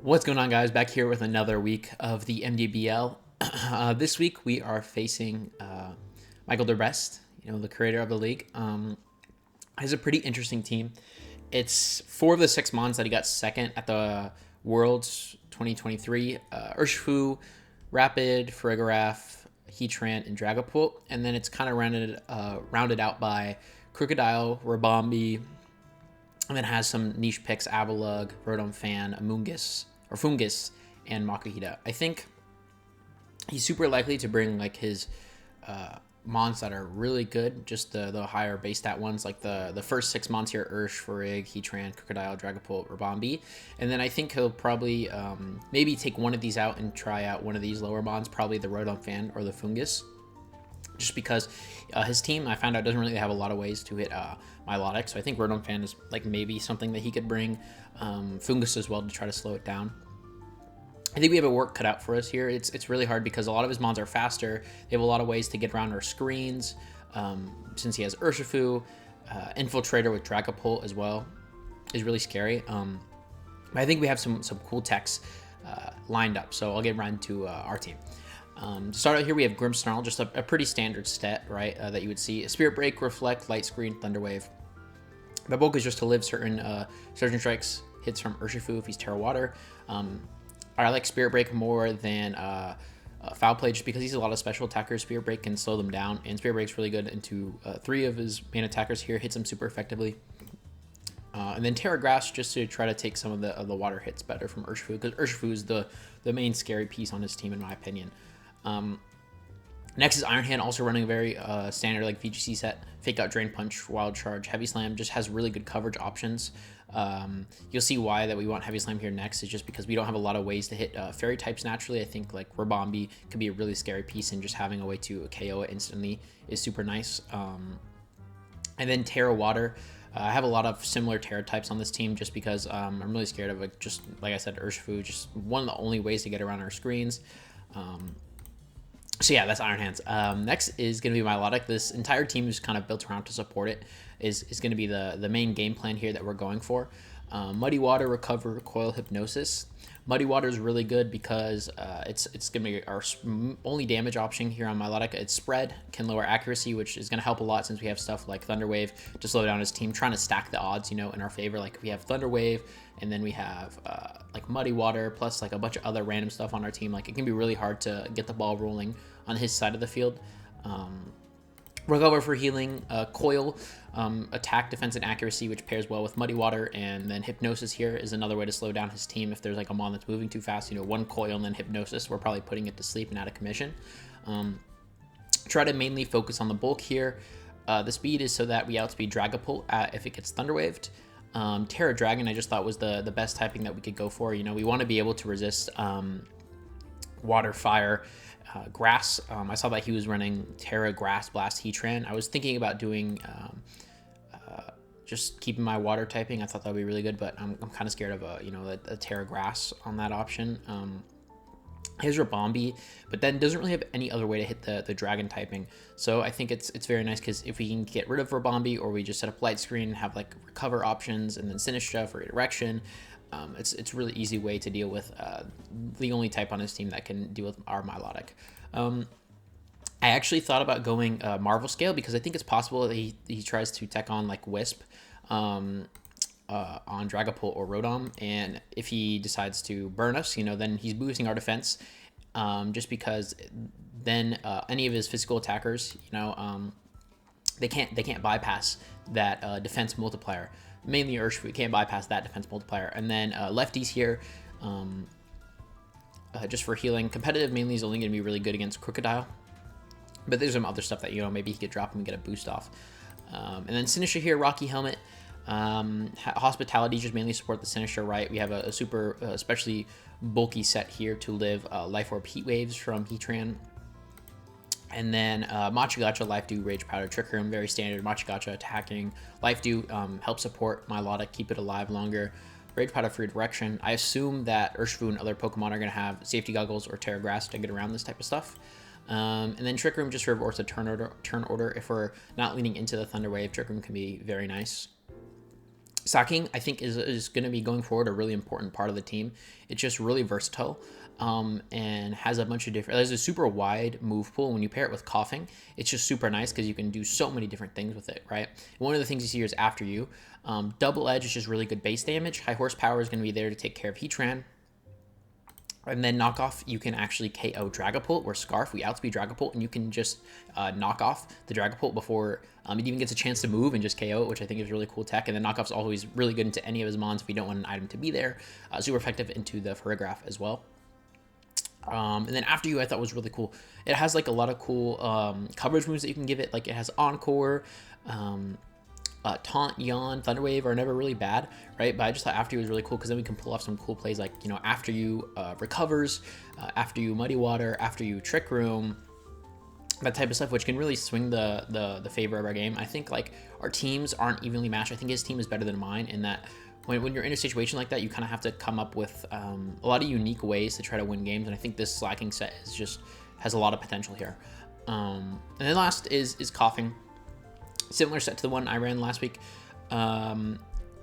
What's going on, guys? Back here with another week of the MDBL. This week we are facing Michael DeBest, the creator of the league. Has a pretty interesting team. It's 4 of the 6 mons that he got second at the Worlds 2023. Urshifu, Rapid, Farigiraf, Heatran, and Dragapult. And then it's kind of rounded out by Crocodile, Rabombi, and then has some niche picks: Avalugg, Rotom Fan, Fungus, and Makuhita. I think he's super likely to bring like his mons that are really good, just the higher base stat ones, like the first 6 mons here: Ursh, Farig, Heatran, Crocodile, Dragapult, Rabombi. And then I think he'll probably maybe take one of these out and try out one of these lower mons, probably the Rotom Fan or the Fungus. Just because his team, I found out, doesn't really have a lot of ways to hit Milotic. So I think Rotom Fan is like maybe something that he could bring. Fungus as well to try to slow it down. I think we have a work cut out for us here. It's really hard because a lot of his mons are faster. They have a lot of ways to get around our screens. Since he has Urshifu, Infiltrator with Dragapult as well is really scary. But I think we have some cool techs lined up. So I'll get right into our team. To start out here, we have Grimmsnarl, just a pretty standard stat, right, that you would see. Spirit Break, Reflect, Light Screen, Thunder Wave. The bulk is just to live certain Surgeon Strikes hits from Urshifu if he's Terra Water. I like Spirit Break more than Foul Play just because he's a lot of special attackers. Spirit Break can slow them down, and Spirit Break's really good into 3 of his main attackers here, hits them super effectively. And then Terra Grass just to try to take some of the water hits better from Urshifu, because Urshifu is the main scary piece on his team in my opinion. Next is Iron Hand, also running a very standard like VGC set. Fake Out, Drain Punch, Wild Charge, Heavy Slam, just has really good coverage options. You'll see why that we want Heavy Slam here next is just because we don't have a lot of ways to hit fairy types naturally. I think like Rabombi could be a really scary piece, and just having a way to KO it instantly is super nice. And then Terra Water. I have a lot of similar Terra types on this team just because I'm really scared of it. Just like I said, Urshifu, just one of the only ways to get around our screens. So yeah, that's Iron Hands. Next is going to be Milotic. This entire team is kind of built around to support it. Is going to be the main game plan here that we're going for. Muddy Water, Recover, Coil, Hypnosis. Muddy Water is really good because it's going to be our only damage option here on Milotic. It's Spread, can lower accuracy, which is going to help a lot since we have stuff like Thunder Wave to slow down his team, trying to stack the odds, in our favor. Like we have Thunder Wave, and then we have like Muddy Water, plus like a bunch of other random stuff on our team. Like it can be really hard to get the ball rolling on his side of the field. Recover for healing, Coil, attack, defense, and accuracy, which pairs well with Muddy Water, and then Hypnosis here is another way to slow down his team if there's like a mon that's moving too fast. One Coil and then Hypnosis, we're probably putting it to sleep and out of commission. Try to mainly focus on the bulk here. The speed is so that we outspeed Dragapult if it gets Thunder Waved. Terra Dragon I just thought was the best typing that we could go for. We want to be able to resist Water, Fire, Grass. I saw that he was running Terra, Grass, Blast, Heatran. I was thinking about doing just keeping my water typing. I thought that would be really good, but I'm kind of scared of a Terra Grass on that option. His Rabombi, but then doesn't really have any other way to hit the dragon typing. So I think it's very nice because if we can get rid of Rabombi, or we just set up Light Screen, have like recover options, and then Sinistra for redirection. It's a really easy way to deal with the only type on his team that can deal with our Milotic. I actually thought about going Marvel Scale because I think it's possible that he tries to tech on like Wisp on Dragapult or Rotom, and if he decides to burn us, then he's boosting our defense, just because then any of his physical attackers, they can't bypass that defense multiplier. Mainly Urshifu can't bypass that defense multiplier. And then lefties here, just for healing. Competitive mainly is only going to be really good against Crocodile, but there's some other stuff that maybe he could drop him and get a boost off. And then Sinistra here, Rocky Helmet, Hospitality, just mainly support the Sinistra, right? We have a super especially bulky set here to live Life Orb Heat Waves from Heatran. And then Machigacha, Life Dew, Rage Powder, Trick Room, very standard. Machigacha attacking. Life Dew helps support Milotic, keep it alive longer. Rage Powder for redirection. I assume that Urshifu and other Pokemon are going to have Safety Goggles or Terra Grass to get around this type of stuff. And then Trick Room just reverts a turn order. If we're not leaning into the Thunder Wave, Trick Room can be very nice. Sacking, I think, is going to be going forward a really important part of the team. It's just really versatile, and has a bunch of different. There's a super wide move pool. When you pair it with coughing, it's just super nice because you can do so many different things with it, right? One of the things you see here is after you. Double edge is just really good base damage. High horsepower is going to be there to take care of Heatran. And then knockoff, you can actually KO Dragapult or Scarf. We outspeed Dragapult, and you can just knock off the Dragapult before it even gets a chance to move and just KO it, which I think is really cool tech. And then knockoff's always really good into any of his mons if we don't want an item to be there. Super effective into the Farigiraf as well. And then after you, I thought was really cool. It has like a lot of cool coverage moves that you can give it. Like it has Encore, Taunt, Yawn, Thunderwave are never really bad, right? But I just thought after you was really cool because then we can pull off some cool plays like, you know, after you recovers, after you Muddy Water, after you Trick Room, that type of stuff, which can really swing the favor of our game. I think like our teams aren't evenly matched. I think his team is better than mine in that when you're in a situation like that, you kind of have to come up with a lot of unique ways to try to win games. And I think this slacking set is just has a lot of potential here. And then last is coughing. Similar set to the one I ran last week.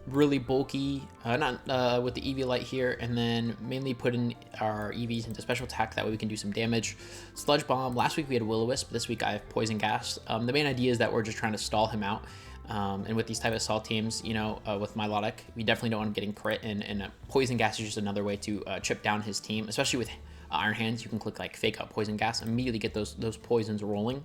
Really bulky, not with the Eviolite here, and then mainly put in our EVs into special attack. That way we can do some damage. Sludge Bomb. Last week we had Will-O-Wisp. This week I have Poison Gas. The main idea is that we're just trying to stall him out. And with these type of assault teams, you know, with Milotic, we definitely don't want him getting crit, and Poison Gas is just another way to chip down his team, especially with Iron Hands. You can click like Fake Out Poison Gas, immediately get those poisons rolling.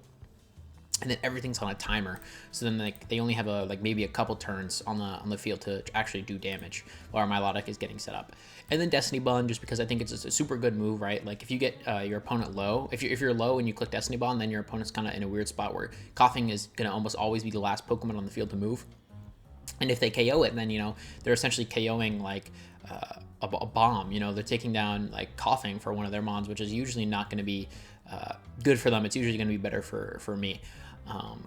And then everything's on a timer, so then like they only have maybe a couple turns on the field to actually do damage while our Milotic is getting set up. And then Destiny Bond, just because I think it's a super good move, right? Like if you get your opponent low, if you're low and you click Destiny Bond, then your opponent's kind of in a weird spot where coughing is gonna almost always be the last Pokemon on the field to move. And if they KO it, then you know they're essentially KOing like a bomb. You know, they're taking down like coughing for one of their mons, which is usually not going to be good for them. It's usually going to be better for me.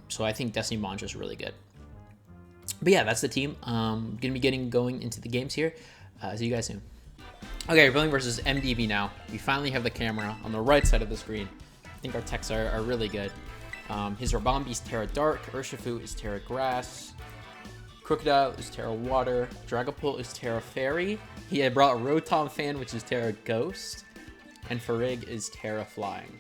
So I think Destiny Bond's just really good. But yeah, that's the team. Gonna be getting going into the games here. See you guys soon. Okay, we're playing versus MDB now. We finally have the camera on the right side of the screen. I think our techs are really good. His Rabombi is Terra Dark, Urshifu is Terra Grass, Crocodile is Terra Water, Dragapult is Terra Fairy. He had brought Rotom Fan, which is Terra Ghost, and Farig is Terra Flying.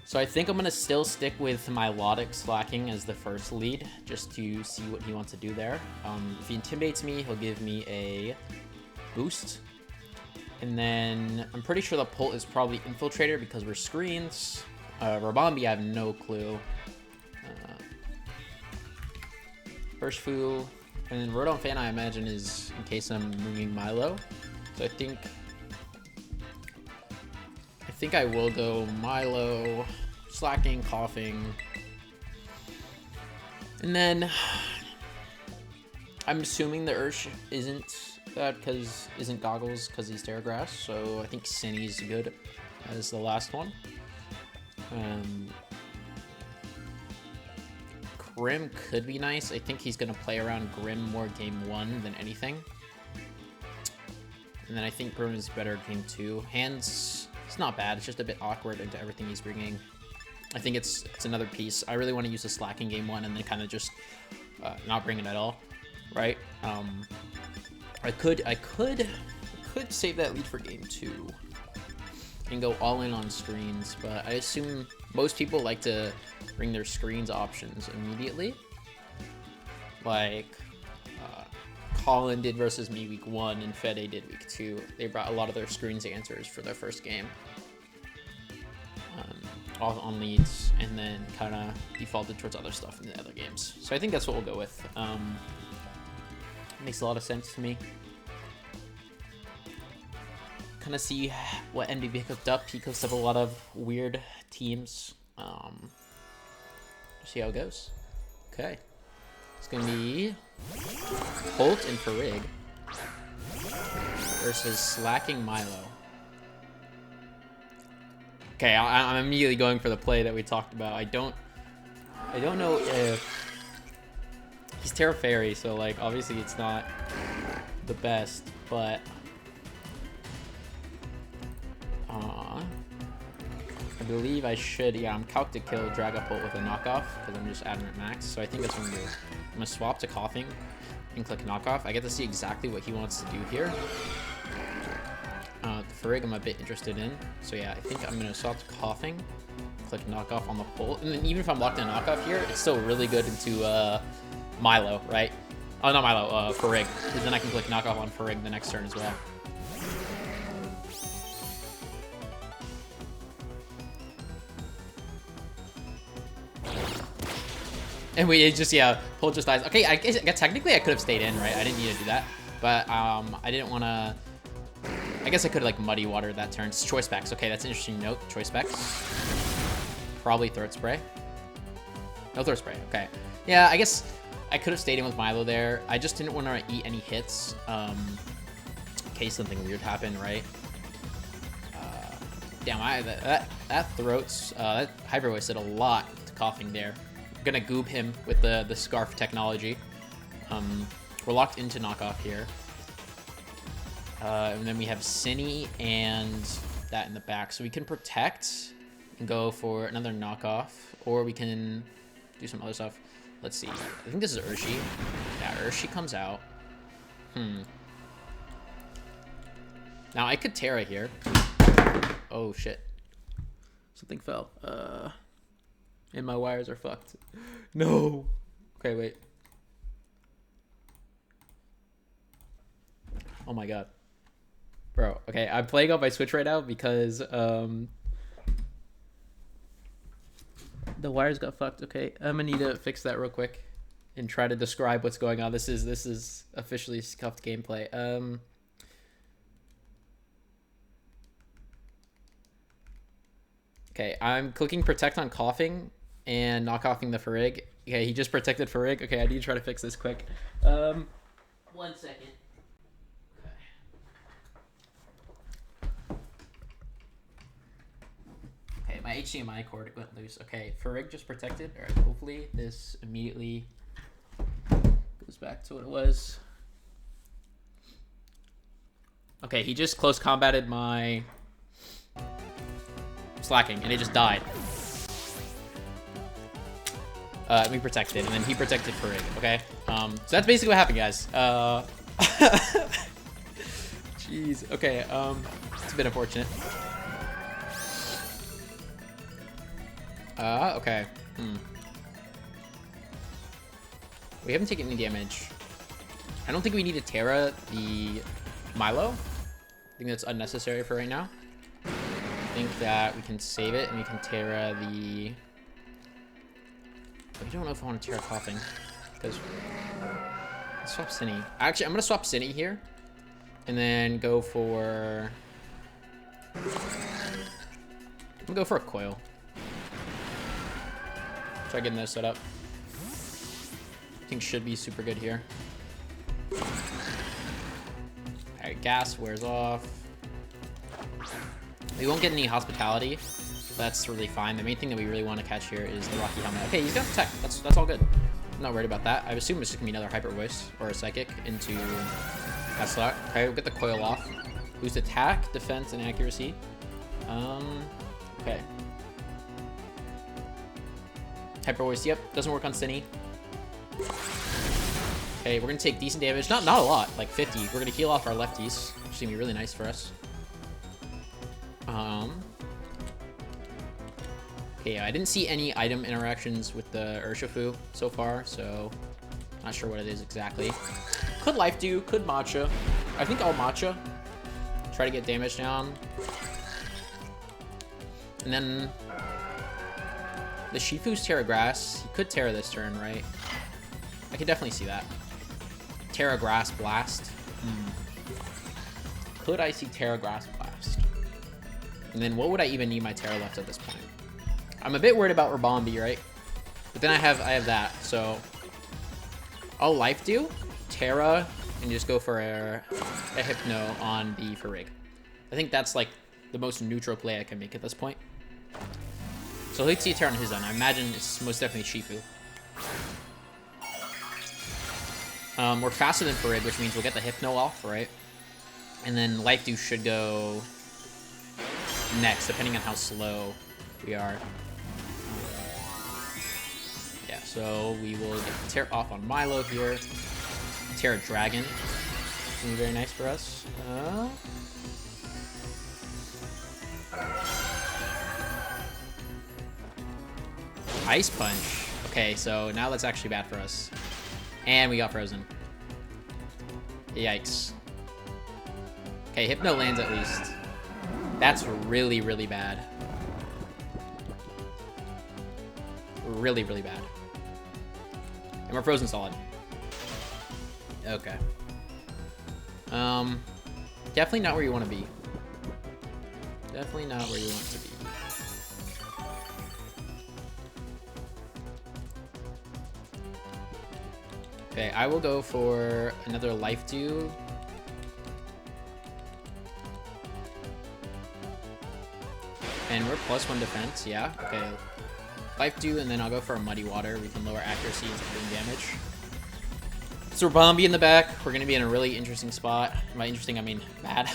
So I think I'm going to still stick with Milotic slacking as the first lead, just to see what he wants to do there. If he intimidates me, he'll give me a boost. And then I'm pretty sure the Pult is probably Infiltrator because we're screens. Rabombi, I have no clue. Urshifu, and then Rotom Fan, I imagine, is in case I'm moving Milo. So I think I will go Milo, slacking, coughing, and then I'm assuming the Ursh isn't that because isn't Goggles because he's Terra Grass. So I think Cinny's good as the last one. Grim could be nice. I think he's going to play around Grim more game 1 than anything. And then I think Grim is better game 2. Hands, it's not bad. It's just a bit awkward into everything he's bringing. I think it's another piece. I really want to use the slacking game 1 and then kind of just not bring it at all, right? I could save that lead for game 2 and go all in on screens, but I assume most people like to bring their screens options immediately. Like Colin did versus me week 1 and Fede did week 2. They brought a lot of their screens answers for their first game. All on leads, and then kind of defaulted towards other stuff in the other games. So I think that's what we'll go with. Makes a lot of sense to me. Kind of see what MDB cooked up. He cooks up a lot of weird teams. See how it goes. Okay. It's going to be Holt and Farig versus Slacking Milo. Okay, I'm immediately going for the play that we talked about. I don't know if he's Terra Fairy, so like obviously it's not the best, but I believe I should. Yeah, I'm calc to kill Dragapult with a knockoff because I'm just adamant max, so I think that's what I'm gonna do. I'm gonna swap to coughing and click knockoff. I get to see exactly what he wants to do here. Farig I'm a bit interested in. So yeah, I think I'm gonna swap to coughing, click knockoff on the pull. And then even if I'm locked in knockoff here, it's still really good into Milo, right? Oh, not Milo, Farig. Because then I can click knockoff on Farig the next turn as well. And we just, yeah, pull just dies. Okay, I guess technically I could have stayed in, right? I didn't need to do that. But I didn't want to... I guess I could have, like, muddy water that turn. It's choice specs. Okay, that's an interesting note. Choice specs. Probably throat spray. No throat spray. Okay. Yeah, I guess I could have stayed in with Milo there. I just didn't want to eat any hits in case something weird happened, right? Damn, that throats... that Hyper Voice did a lot to coughing there. Gonna goob him with the scarf technology. We're locked into knockoff here. And then we have Cinny and that in the back. So we can protect and go for another knockoff, or we can do some other stuff. Let's see. I think this is Urshi. Yeah, Urshi comes out. Now I could Terra here. Oh shit. Something fell. And my wires are fucked. No. Okay, wait. Oh my god. Bro, okay, I'm playing on my Switch right now because the wires got fucked. Okay, I'm gonna need to fix that real quick and try to describe what's going on. This is officially scuffed gameplay. Okay, I'm clicking protect on coughing and knock offing the Farig. Okay, he just protected Farig. Okay, I need to try to fix this quick. 1 second. Okay, my HDMI cord went loose. Okay, Farig just protected. All right, hopefully this immediately goes back to what it was. Okay, he just close combated my slacking, and it just died. We protected, and then he protected Farig, okay? So that's basically what happened, guys. Jeez, okay, it's a bit unfortunate. Okay. We haven't taken any damage. I don't think we need to Terra the Milo. I think that's unnecessary for right now. I think that we can save it, and we can Terra the... I don't know if I want to Terra coughing, because let's swap Cinny. Actually, I'm gonna swap Cinny here, and then go for. I'm gonna go for a coil. Try getting this set up. I think should be super good here. Alright, gas wears off. We won't get any hospitality. That's really fine. The main thing that we really want to catch here is the Rocky Helmet. Okay, he's got Protect. That's all good. I'm not worried about that. I assume it's just gonna be another Hyper Voice or a Psychic into that slot. Okay, we'll get the coil off. Boost attack, defense, and accuracy. Okay. Hyper Voice, yep. Doesn't work on Cinny. Okay, we're gonna take decent damage. Not a lot, like 50. We're gonna heal off our lefties, which is gonna be really nice for us. Okay, I didn't see any item interactions with the Urshifu so far, so not sure what it is exactly. Could Life Dew, could Matcha. I think I'll Matcha. Try to get damage down. And then the Shifu's Terra Grass. He could Terra this turn, right? I could definitely see that. Terra Grass Blast. Could I see Terra Grass Blast? And then what would I even need my Terra left at this point? I'm a bit worried about Rabombi, right? But then I have that, so I'll Life Dew, Terra, and just go for a Hypno on the Farig. I think that's like the most neutral play I can make at this point. So he'll see a Terra on his own. I imagine it's most definitely Shifu. We're faster than Farig, which means we'll get the Hypno off, right? And then Life Dew should go next, depending on how slow we are. Yeah, So we will get the tear off on Milo here. Tear a dragon. It's gonna be very nice for us. Ice Punch. Okay, so now that's actually bad for us. And we got frozen. Yikes. Okay, Hypno lands at least. That's really, really bad. Really, really bad. And we're frozen solid. Okay. Definitely not where you want to be. Definitely not where you want to be. Okay, I will go for another Life Dew. And we're +1 defense, yeah. Okay. Life Dew, and then I'll go for a Muddy Water. We can lower accuracy and doing damage. So Bombi in the back. We're going to be in a really interesting spot. By interesting, I mean bad.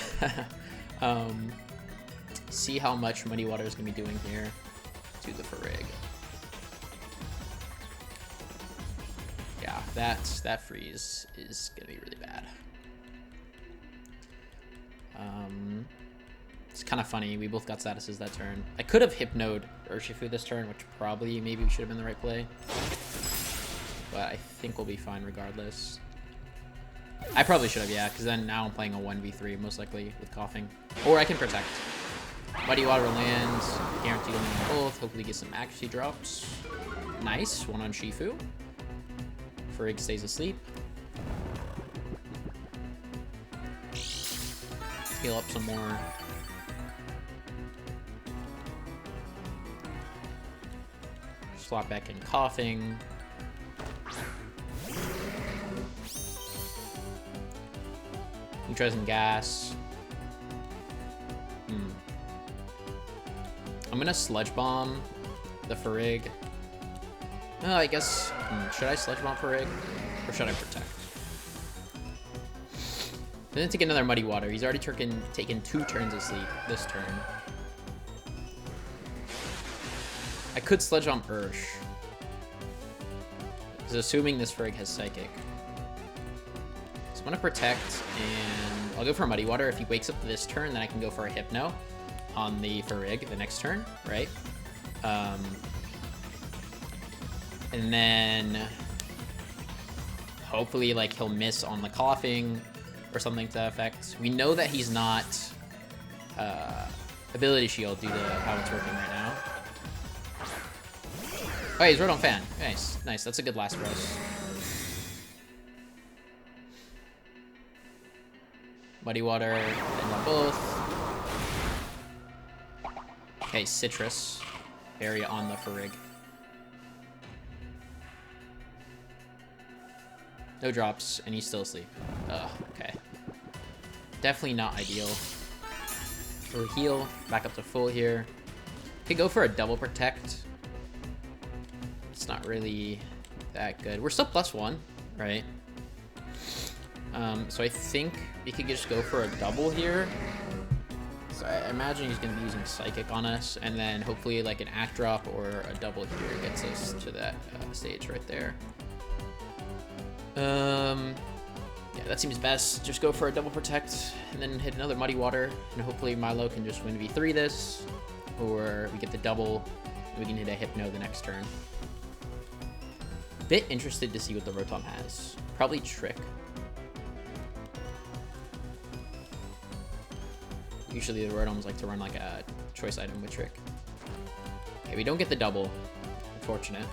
See how much Muddy Water is going to be doing here to the Farig. Yeah, that freeze is going to be really bad. It's kind of funny. We both got statuses that turn. I could have Hypnoed Urshifu this turn, which probably maybe should have been the right play. But I think we'll be fine regardless. I probably should have, yeah, because then now I'm playing a 1v3 most likely with coughing. Or I can protect. Muddy Water lands, guaranteed on both. Hopefully get some accuracy drops. Nice, one on Shifu. Farig stays asleep. Heal up some more. Slot back in coughing. Neutralizing gas. I'm gonna Sludge Bomb the Farig. Oh, I guess. Should I Sludge Bomb Farig? Or should I protect? Then take another Muddy Water. He's already taken 2 turns of sleep this turn. I could Sludge Bomb Ursh. Because assuming this Farig has Psychic. So I'm going to protect, and I'll go for a Muddy Water. If he wakes up this turn, then I can go for a Hypno on the Farig the next turn, right? And then hopefully like he'll miss on the coughing or something to that effect. We know that he's not Ability Shield due to how it's working right now. Oh, he's Rotom Fan. Nice, nice. That's a good last for us. Muddy Water, and on both. Okay, Citrus. Area on the Farig. No drops, and he's still asleep. Ugh, okay. Definitely not ideal. We'll heal, back up to full here. Could go for a double protect. It's not really that good. We're still +1, right? So I think we could just go for a double here. So I imagine he's going to be using Psychic on us, and then hopefully like an Act Drop or a double here gets us to that stage right there. Yeah, that seems best. Just go for a double protect and then hit another Muddy Water, and hopefully Milo can just win v3 this, or we get the double and we can hit a Hypno the next turn. Bit interested to see what the Rotom has. Probably Trick. Usually the Rotoms like to run like a choice item with Trick. Okay, we don't get the double. Unfortunate.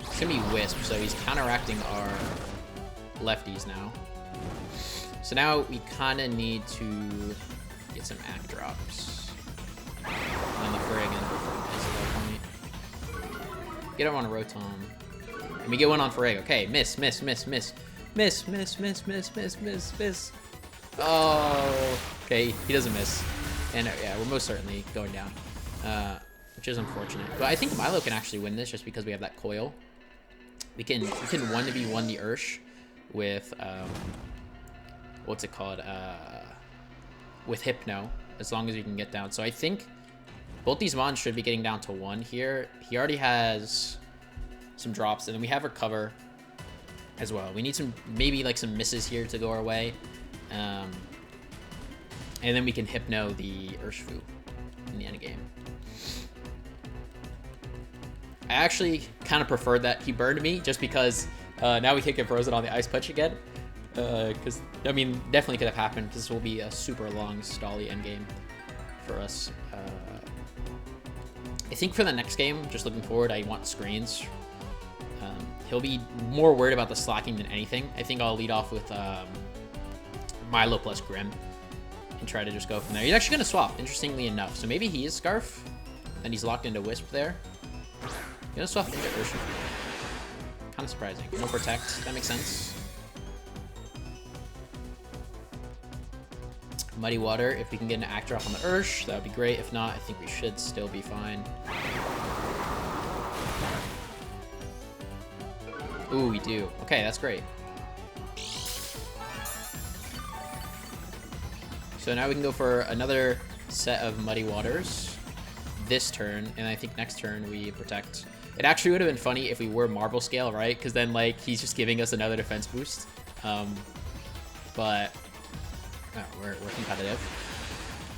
It's gonna be Wisp, so he's counteracting our lefties now. So now we kind of need to get some Act Drops on the Farig and get him on a Rotom. And we get one on Farig. Okay, miss. Miss. Oh, okay, he doesn't miss. And yeah, we're most certainly going down, which is unfortunate. But I think Milo can actually win this just because we have that coil. We can 1v1 the Ursh with what's it called? With Hypno, as long as we can get down. So I think Both these mons should be getting down to 1 here. He already has some drops, and then we have recover as well. We need some, maybe like some misses here to go our way. And then we can Hypno the Urshifu in the end game. I actually kind of preferred that he burned me just because now we can't get frozen on the Ice Punch again. Because, I mean, definitely could have happened because this will be a super long stally endgame for us. I think for the next game, just looking forward, I want screens. He'll be more worried about the slacking than anything. I think I'll lead off with Milo plus Grim and try to just go from there. He's actually going to swap, interestingly enough. So maybe he is Scarf, and he's locked into Wisp there. He's going to swap into Urshifu. Kind of surprising. No Protect, that makes sense. Muddy Water, if we can get an Act Drop on the Ursh, that would be great. If not, I think we should still be fine. Ooh, we do. Okay, that's great. So now we can go for another set of Muddy Waters this turn, and I think next turn we Protect. It actually would have been funny if we were Marble Scale, right? Because then, like, he's just giving us another defense boost. But... oh, we're competitive.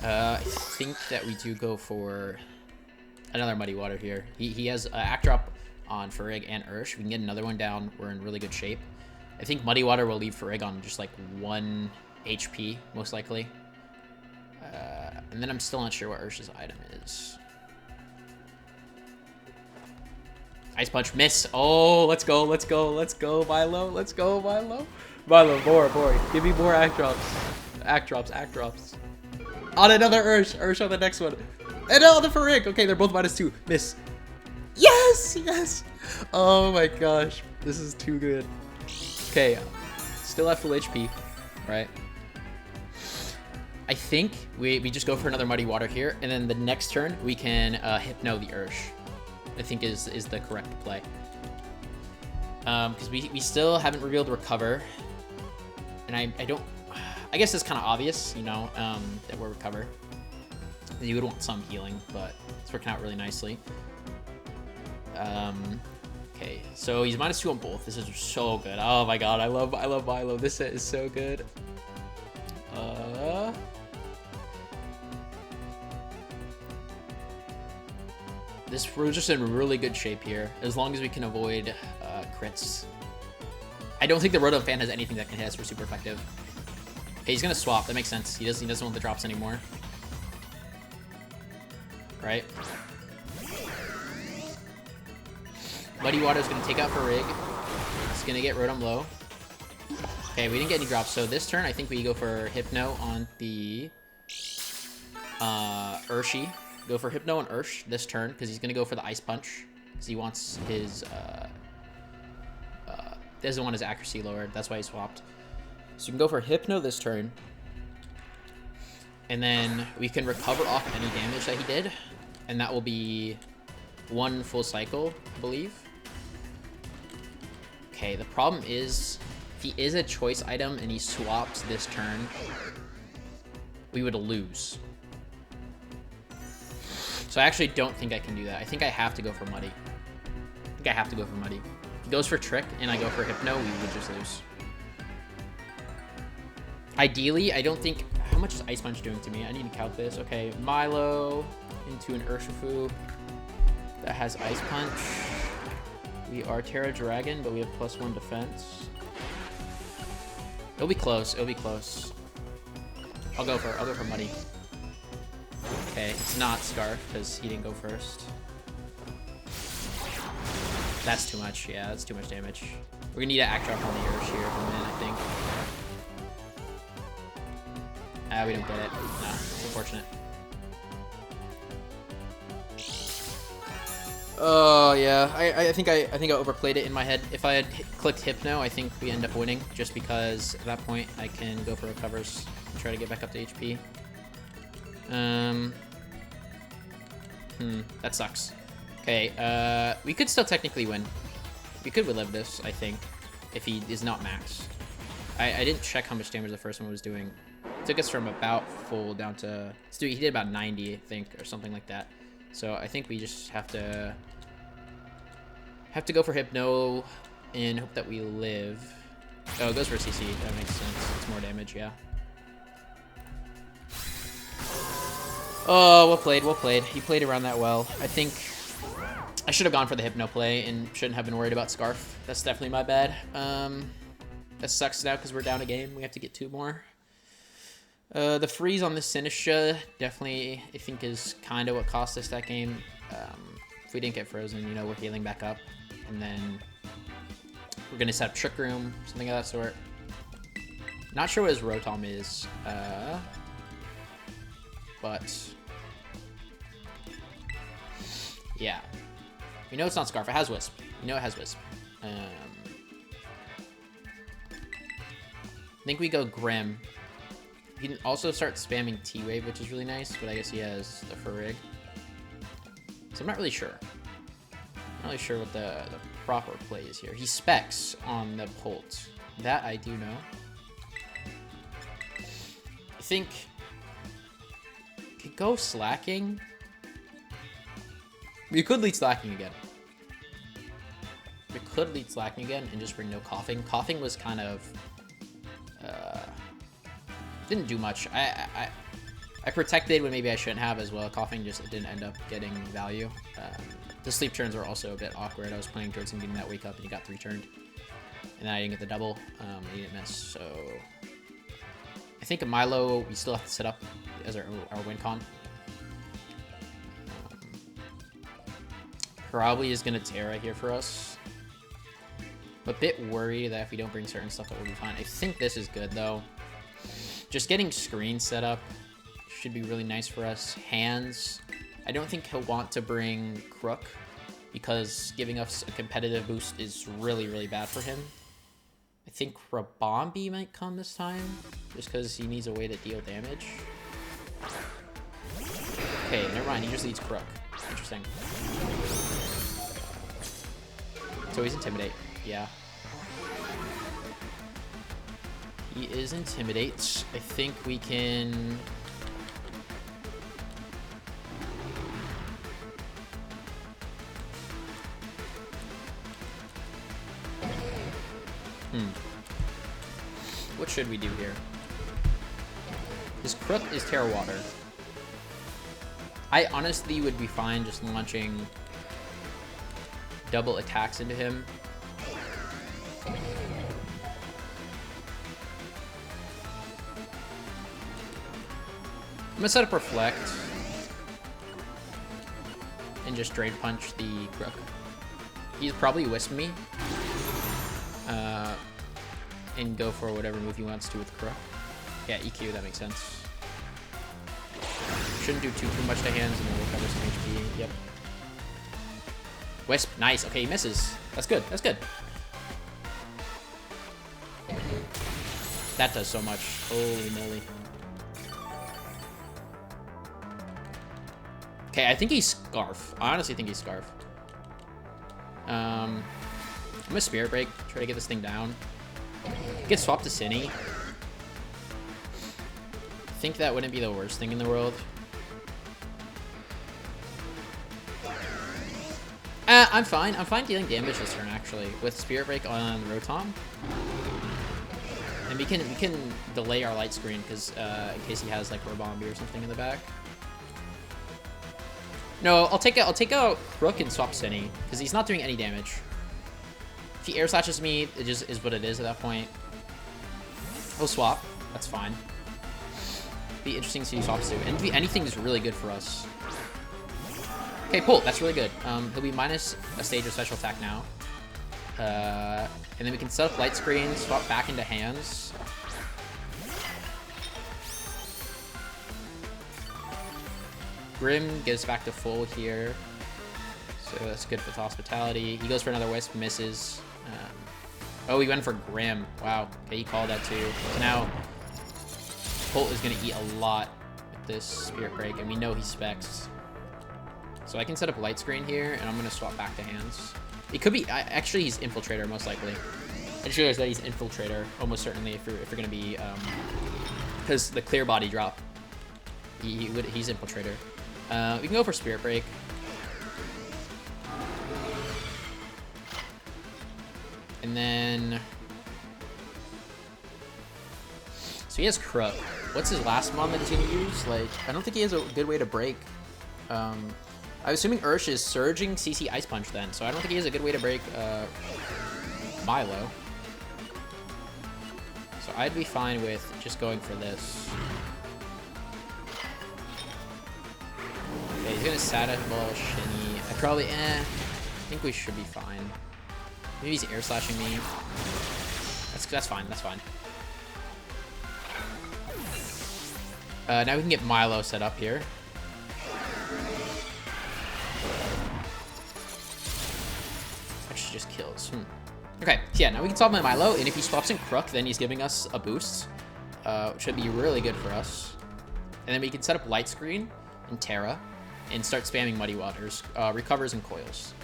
I think that we do go for another Muddy Water here. He has an Act Drop on Farig and Ursh. We can get another one down. We're in really good shape. I think Muddy Water will leave Farig on just like 1 HP, most likely. And then I'm still not sure what Ursh's item is. Ice Punch, miss. Oh, let's go, let's go, let's go, Milo. Let's go, Milo. Milo, more. Give me more Act Drops. Act Drops. On another Ursh on the next one. And on the Farig. Okay, they're both -2. Miss. Yes! Oh my gosh. This is too good. Okay, still at full HP, right? I think we just go for another Muddy Water here, and then the next turn we can Hypno the Ursh. I think is the correct play. Because we still haven't revealed Recover. And I guess it's kind of obvious, you know, that we're Recover. You would want some healing, but it's working out really nicely. Okay, so he's -2 on both. This is so good. Oh my god, I love Milo. This set is so good. We're just in really good shape here, as long as we can avoid crits. I don't think the Rotom fan has anything that can hit us for super effective. Okay, he's gonna swap. That makes sense. He doesn't want the drops anymore. Right? Muddy Water is gonna take out Farig. It's gonna get Rotom low. Okay, we didn't get any drops, so this turn I think we go for Hypno on the Urshi. Go for Hypno and Ursh this turn, because he's going to go for the Ice Punch. Because he wants his... doesn't want his accuracy lowered. That's why he swapped. So you can go for Hypno this turn. And then we can recover off any damage that he did. And that will be 1 full cycle, I believe. Okay, the problem is... if he is a choice item and he swaps this turn, we would lose. So I actually don't think I can do that. I think I have to go for Muddy. He goes for Trick, and I go for Hypno, we would just lose. Ideally, I don't think... how much is Ice Punch doing to me? I need to count this. Okay, Milo into an Urshifu that has Ice Punch. We are Terra Dragon, but we have +1 defense. It'll be close. I'll go for Muddy. Okay, it's not Scarf, because he didn't go first. That's too much. Yeah, that's too much damage. We're gonna need an Act Drop on the Ursh here to win, I think. We don't get it. No, it's unfortunate. Oh yeah, I think I overplayed it in my head. If I had clicked Hypno, I think we end up winning, just because at that point I can go for recovers and try to get back up to HP. That sucks. Okay, we could still technically win. We could relive this, I think, if he is not maxed. I didn't check how much damage the first one was doing. It took us from about full down to... he did about 90, I think, or something like that. So I think we just have to go for Hypno and hope that we live. Oh, it goes for CC. That makes sense. It's more damage, yeah. Oh, well played, well played. He played around that well. I think I should have gone for the Hypno play and shouldn't have been worried about Scarf. That's definitely my bad. That sucks now because we're down a game. We have to get 2 more. The freeze on the Sinistra definitely, I think, is kind of what cost us that game. If we didn't get frozen, you know, we're healing back up. And then we're going to set up Trick Room, something of that sort. Not sure what his Rotom is. But yeah. We know it's not Scarf. It has Wisp. You know it has Wisp. I think we go Grim. He can also start spamming T-Wave, which is really nice, but I guess he has the Ferrig. So I'm not really sure. Not really sure what the proper play is here. He specs on the Bolt. That I do know. I think could go Slacking. We could lead Slacking again. We could lead Slacking again and just bring no Coughing. Coughing was kind of didn't do much. I protected when maybe I shouldn't have as well. Coughing just didn't end up getting value. The sleep turns were also a bit awkward. I was playing towards him getting that wake up and he got 3 turned. And then I didn't get the double. He didn't miss. So I think a Milo we still have to set up as our win con. Probably is going to Terra here for us. I'm a bit worried that if we don't bring certain stuff that we'll be fine. I think this is good though. Just getting screen set up should be really nice for us. Hands. I don't think he'll want to bring Crook because giving us a competitive boost is really, really bad for him. I think Rabombi might come this time just because he needs a way to deal damage. Okay, never mind. He just needs Crook. Interesting. So he's Intimidate. Yeah. He is Intimidate. I think we can... What should we do here? His Crook is Terra Water. I honestly would be fine just launching double attacks into him. I'm gonna set up Reflect and just Drain Punch the Crook. He's probably Wisp me and go for whatever move he wants to with Crook. Yeah, EQ, that makes sense. Shouldn't do too much to hands and then we'll cover some HP. Yep. Wisp, nice. Okay, he misses. That's good. That's good. That does so much. Holy moly. Okay, I think he's Scarf. I honestly think he's Scarf. I'm gonna Spirit Break, try to get this thing down. Get swapped to Cine. I think that wouldn't be the worst thing in the world. I'm fine. I'm fine dealing damage this turn actually with Spirit Break on Rotom. And we can delay our light screen because in case he has like Rabombi or something in the back. No, I'll take out Crook and swap Cine because he's not doing any damage. If he air slashes me, it just is what it is at that point. He'll swap. That's fine. Be interesting to see who swaps to. And anything is really good for us. Okay, pull. That's really good. He'll be minus a stage of special attack now. And then we can set up light screen, swap back into hands. Grim gets back to full here. So that's good with hospitality. He goes for another Wisp, misses. Oh, he went for Grim. Wow. Okay, he called that too. So now Bolt is going to eat a lot with this Spirit Break, and we know he specs. So I can set up light screen here, and I'm going to swap back to hands. It could be... actually, he's Infiltrator, most likely. I just realized that he's Infiltrator, almost certainly, if you're going to be... because the clear body drop. He's Infiltrator. We can go for Spirit Break. And then... So he has Crook. What's his last mon that he's going to use? Like, I don't think he has a good way to break. I'm assuming Ursh is Surging CC Ice Punch then, so I don't think he has a good way to break Milo. So I'd be fine with just going for this. Okay, he's going to Sada Ball Shinny. I probably, I think we should be fine. Maybe he's Air Slashing me. That's fine, that's fine. Now we can get Milo set up here. Which just kills. Okay, so yeah, now we can solve my Milo, and if he swaps in Crook, then he's giving us a boost, which should be really good for us. And then we can set up Light Screen and Terra, and start spamming Muddy Waters, Recovers, and Coils.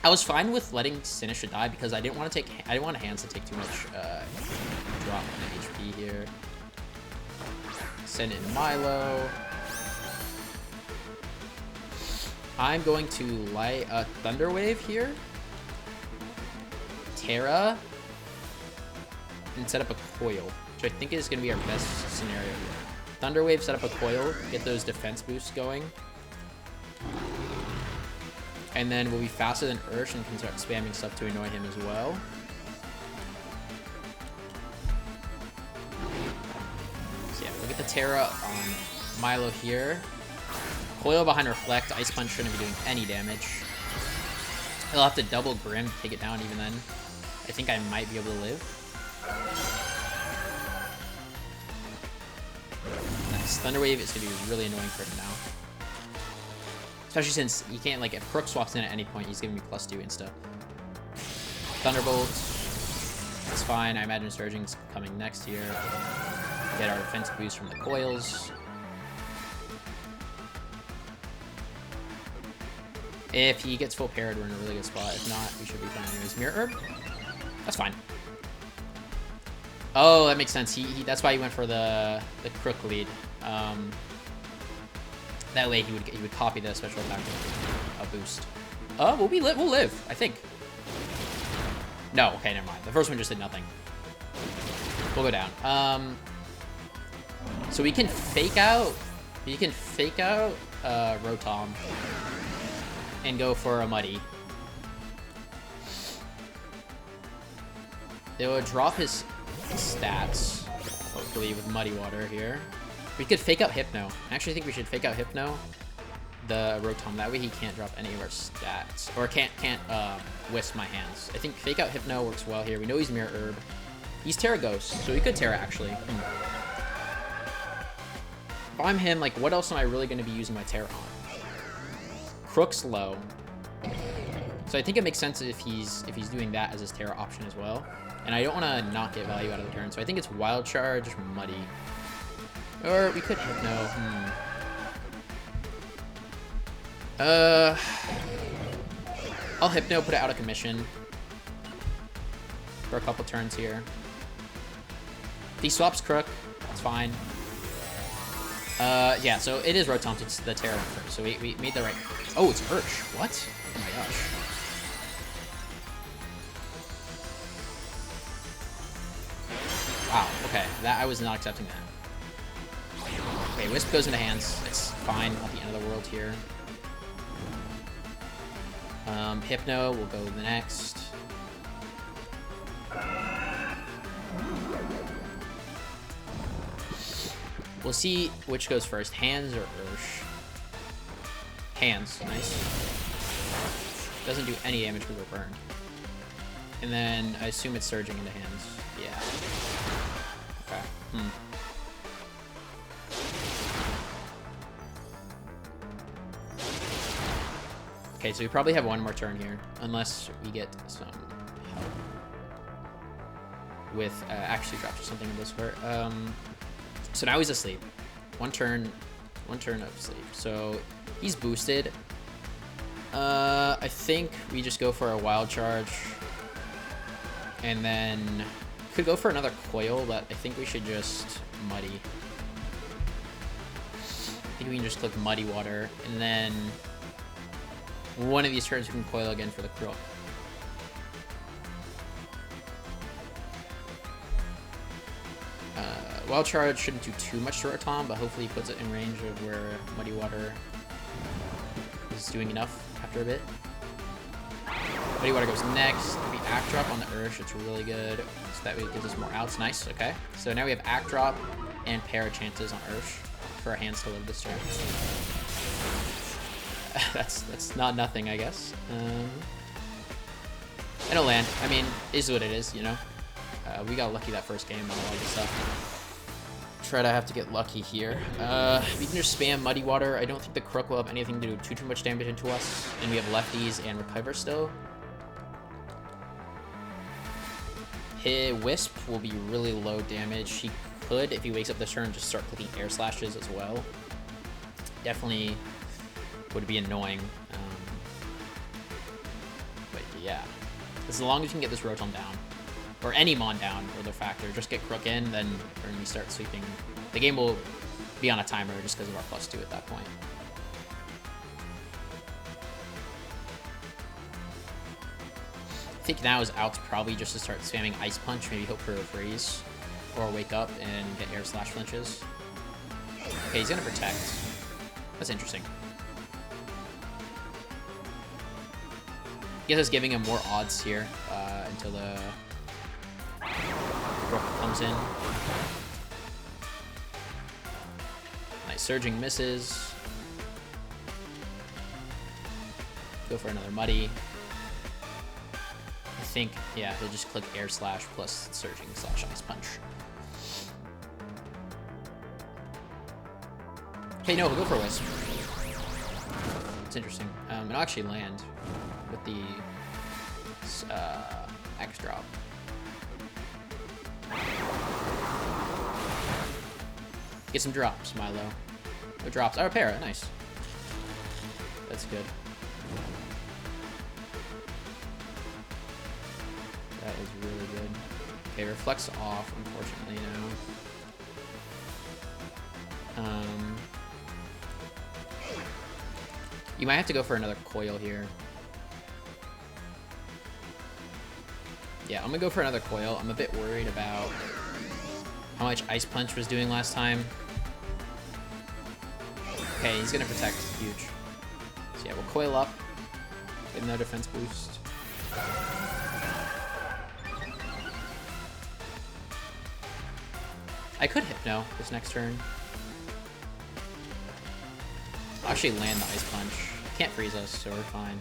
I was fine with letting Sinisha die because I didn't want Hands to take too much drop on HP here. Send in Milo. I'm going to light a Thunder Wave here. Terra. And set up a Coil, which I think is going to be our best scenario here. Thunder Wave, set up a Coil, get those defense boosts going. And then we'll be faster than Ursh and can start spamming stuff to annoy him as well. So yeah, we'll get the Terra on Milo here. Coil behind Reflect. Ice Punch shouldn't be doing any damage. He'll have to double Grim to take it down even then. I think I might be able to live. Nice. Thunder Wave is going to be really annoying for him now. Especially since you can't, like, if Crook swaps in at any point, he's giving me +2 insta. Thunderbolt. That's fine. I imagine Surging's coming next here. Get our defense boost from the Coils. If he gets full parried, we're in a really good spot. If not, we should be fine anyways. Mirror Herb? That's fine. Oh, that makes sense. That's why he went for the Crook lead. That way he would copy the special attack with a boost. We'll live, I think. No, okay, never mind. The first one just did nothing. We'll go down. So we can fake out. You can fake out Rotom and go for a Muddy. It will drop his stats, hopefully, with Muddy Water here. We could fake out Hypno. I actually think we should fake out Hypno, the Rotom. That way he can't drop any of our stats. Or can't Wisp my hands. I think fake out Hypno works well here. We know he's Mirror Herb. He's Terra Ghost, so we could Terra, actually. If I'm him, like, what else am I really going to be using my Terra on? Crook's low. So I think it makes sense if he's doing that as his Terra option as well. And I don't want to not get value out of the turn, so I think it's Wild Charge, Muddy. Or we could Hypno. I'll Hypno, put it out of commission for a couple turns here. If he swaps Crook, that's fine. Yeah, so it is Rotom, it's the Terra one first, so we made the right... Oh, it's Ursh. What? Oh my gosh. Wow, okay. That I was not accepting that. Okay, Wisp goes into hands. It's fine, not the end of the world here. Hypno will go the next. We'll see which goes first, Hands or Ursh. Hands, nice. Doesn't do any damage because we're burned. And then I assume it's Surging into hands. Yeah. Okay. Okay, so we probably have one more turn here, unless we get some help with actually drops or something of this sort. So now he's asleep. One turn of sleep. So he's boosted. I think we just go for a Wild Charge, and then could go for another Coil, but I think we should just Muddy. I think think we can just click Muddy Water, and then one of these turns we can coil again for the Crook. Wild Charge shouldn't do too much to Rotom, but hopefully he puts it in range of where Muddy Water is doing enough after a bit. Muddy Water goes next. Maybe Act Drop on the Ursh. It's really good. So that way it gives us more outs. Nice. Okay. So now we have Act Drop and Para chances on Ursh for our hands to live this turn. That's not nothing, I guess. And a land. I mean, is what it is, you know? We got lucky that first game on a lot of this stuff. Try to have to get lucky here. We can just spam Muddy Water. I don't think the Crook will have anything to do too much damage into us. And we have lefties and Recover still. His Wisp will be really low damage. He could, if he wakes up this turn, just start clicking Air Slashes as well. Definitely would be annoying. But yeah. As long as you can get this Rotom down. Or any Mon down, or the factor. Just get Crook in, then when we start sweeping, the game will be on a timer just because of our +2 at that point. I think now is out probably just to start spamming Ice Punch, maybe hope for a freeze, or wake up and get Air Slash flinches. Okay, he's gonna protect. That's interesting. I guess it's giving him more odds here until the Brook comes in. Nice Surging misses. Go for another Muddy. I think, yeah, he'll just click Air Slash plus Surging / Ice Punch. Okay, no, he'll go for Wisp. It's interesting. And I'll actually land with the X drop. Get some drops, Milo. No drops. Oh, Para. Nice. That's good. That is really good. Okay, Reflects off, unfortunately, now. You might have to go for another Coil here. Yeah, I'm gonna go for another Coil. I'm a bit worried about how much Ice Punch was doing last time. Okay, he's gonna protect. Huge. So yeah, we'll Coil up. Get no defense boost. I could Hypno this next turn. I'll actually land the Ice Punch. Can't freeze us, so we're fine.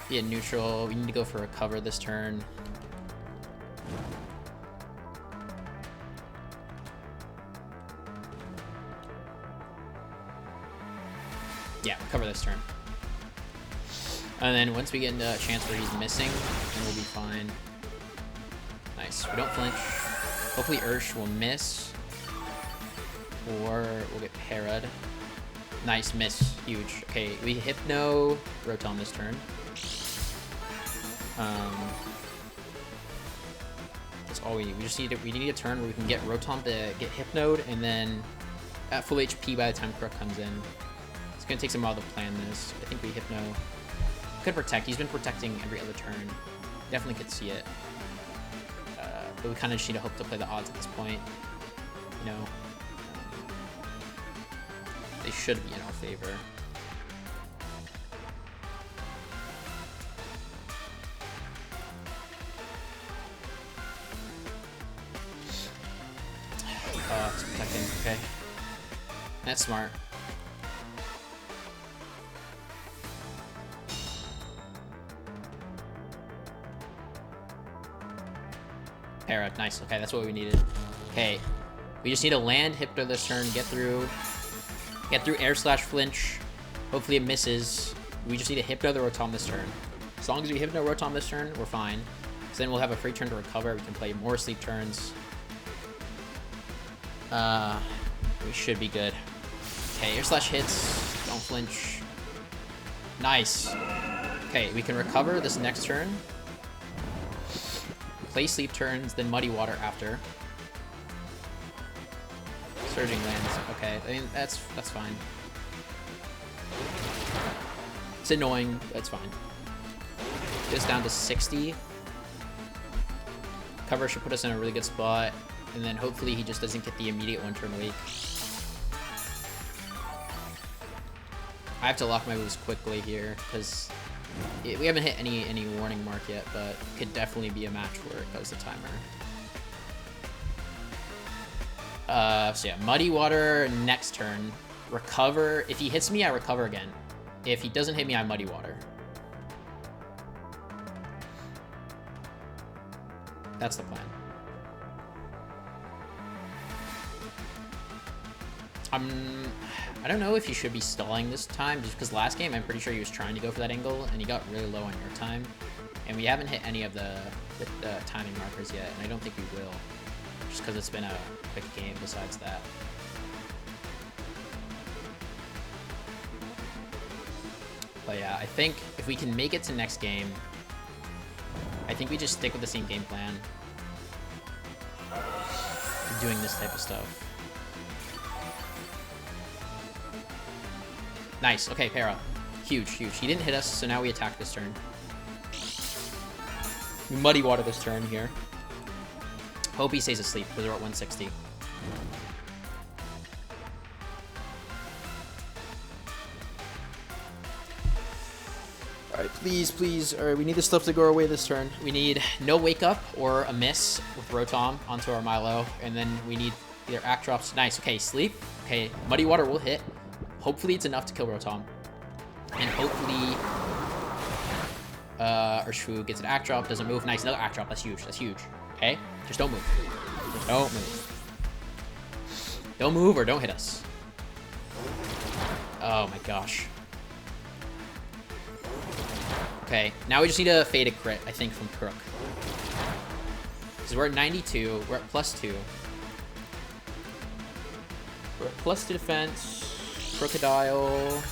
Be in neutral. We need to go for a cover this turn. Yeah, cover this turn. And then once we get into a chance where he's missing, then we'll be fine. Nice. We don't flinch. Hopefully Ursh will miss. Or we'll get parried. Nice miss. Huge. Okay, we Hypno Rotom this turn. That's all we need. We need a turn where we can get Rotom to get Hypnoed, and then at full HP by the time Crook comes in. It's gonna take some while to plan this. I think we Hypno. Could protect. He's been protecting every other turn. Definitely could see it. But we kind of just need to hope to play the odds at this point. You know, they should be in our favor. It's protecting. Okay, that's smart. Para, nice. Okay, that's what we needed. Okay, we just need to land Hypno this turn, get through Air Slash flinch. Hopefully it misses. We just need to Hypno the Rotom this turn. As long as we Hypno Rotom this turn, we're fine. So then we'll have a free turn to recover. We can play more sleep turns. We should be good. Okay, Air Slash hits. Don't flinch. Nice. Okay, we can recover this next turn. Play sleep turns, then Muddy Water after. Surging lands. Okay, I mean, that's fine. It's annoying, but it's fine. Goes down to 60. Cover should put us in a really good spot. And then hopefully he just doesn't get the immediate one-turn wake. I have to lock my moves quickly here, because we haven't hit any warning mark yet, but could definitely be a match where it goes the timer. So yeah, Muddy Water next turn. Recover. If he hits me, I recover again. If he doesn't hit me, I Muddy Water. That's the plan. I don't know if he should be stalling this time, just because last game I'm pretty sure he was trying to go for that angle, and he got really low on your time. And we haven't hit any of the timing markers yet, and I don't think we will. Just because it's been a quick game besides that. But yeah, I think if we can make it to next game, I think we just stick with the same game plan. Doing this type of stuff. Nice. Okay, Para. Huge, huge. He didn't hit us, so now we attack this turn. We Muddy Water this turn here. Hope he stays asleep, because we're at 160. Alright, please, please. Alright, we need this stuff to go our way this turn. We need no Wake Up or a miss with Rotom onto our Milo, and then we need either Act Drops. Nice. Okay, sleep. Okay, Muddy Water will hit. Hopefully it's enough to kill Rotom. And hopefully Urshifu gets an Act Drop, doesn't move. Nice, another Act Drop. That's huge. That's huge. Okay? Just don't move. Just don't move. Don't move or don't hit us. Oh my gosh. Okay, now we just need a Faded Crit, I think, from Crook. Because we're at 92. We're at +2. We're at +2 defense. Crocodile.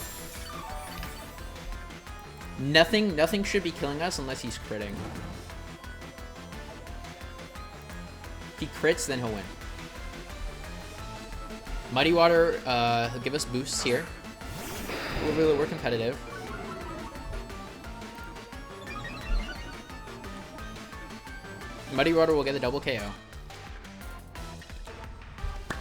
Nothing should be killing us unless he's critting. If he crits, then he'll win. Muddy Water, he'll give us boosts here. We're competitive. Muddy Water will get the double KO.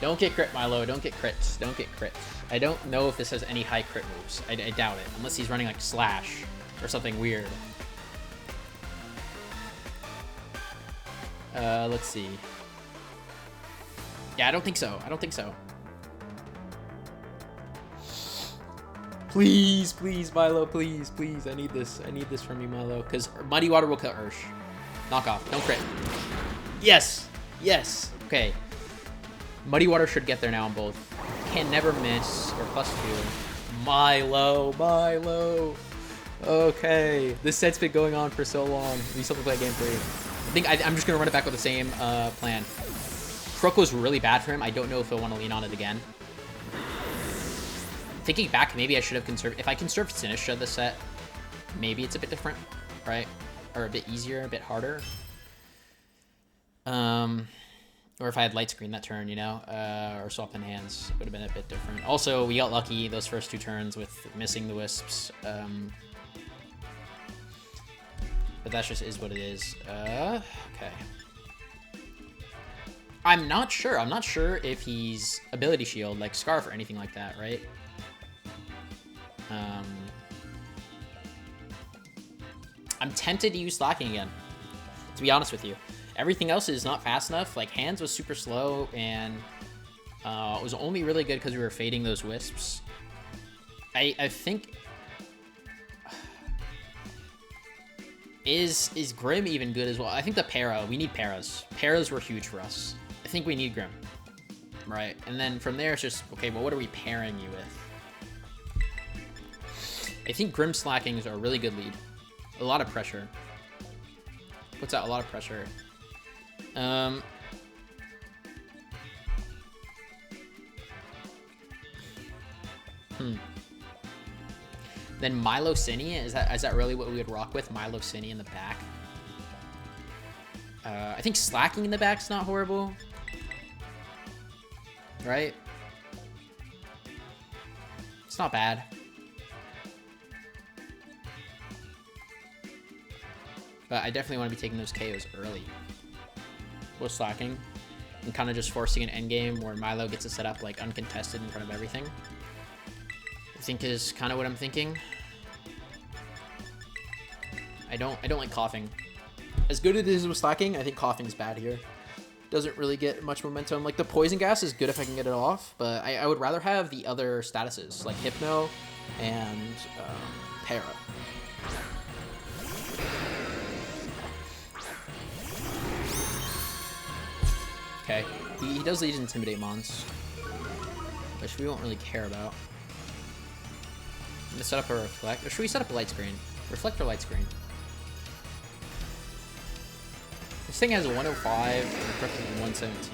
Don't get crit, Milo. Don't get crits. Don't get crits. I don't know if this has any high crit moves. I doubt it. Unless he's running like Slash or something weird. Let's see. Yeah, I don't think so. I don't think so. Please, please, Milo. Please, please. I need this. I need this from you, Milo. Because Muddy Water will kill Ursh. Knock off. Don't crit. Yes. Yes. Okay. Muddy Water should get there now on both. Can never miss. Or +2. Milo. Milo. Okay. This set's been going on for so long. We still have to play game 3. I think I'm just going to run it back with the same plan. Crook was really bad for him. I don't know if he'll want to lean on it again. Thinking back, maybe I should have conserved. If I conserved Sinistra this set, maybe it's a bit different, right? Or a bit easier, a bit harder. Or if I had light screen that turn, you know, or swap in hands, it would have been a bit different. Also, we got lucky those first 2 turns with missing the Wisps. But that just is what it is. Okay. I'm not sure. I'm not sure if he's Ability Shield, like Scarf or anything like that, right? I'm tempted to use Slacking again, to be honest with you. Everything else is not fast enough. Like, Hands was super slow, and it was only really good because we were fading those Wisps. I think... Is Grim even good as well? I think the Para, we need Paras. Paras were huge for us. I think we need Grim. Right, and then from there it's just, okay, well, what are we pairing you with? I think Grim Slackings are a really good lead. A lot of pressure. Puts out a lot of pressure. Then Milo Cine, is that really what we would rock with? Milo Cine in the back. I think Slacking in the back's not horrible. Right? It's not bad. But I definitely want to be taking those KOs early. While slacking. And kind of just forcing an endgame where Milo gets to set up like uncontested in front of everything. I think is kind of what I'm thinking. I don't like coughing. As good as it is with slacking, I think coughing is bad here. Doesn't really get much momentum. Like the poison gas is good if I can get it off, but I would rather have the other statuses like Hypno and Para. Okay, he does these Intimidate mons, which we won't really care about. I'm gonna set up a Reflect, or should we set up a Light Screen? Reflect or Light Screen? This thing has a 105 and a Crook of 117.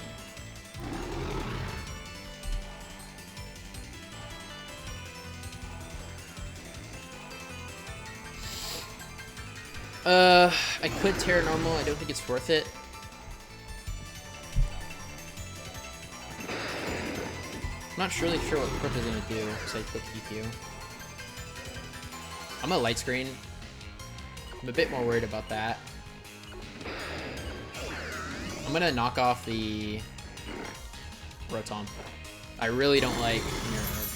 I could Terra Normal, I don't think it's worth it. I'm not really sure what Crook is going to do besides click EQ. I'm a Light Screen. I'm a bit more worried about that. I'm going to knock off the Rotom. I really don't like Mirror Orb.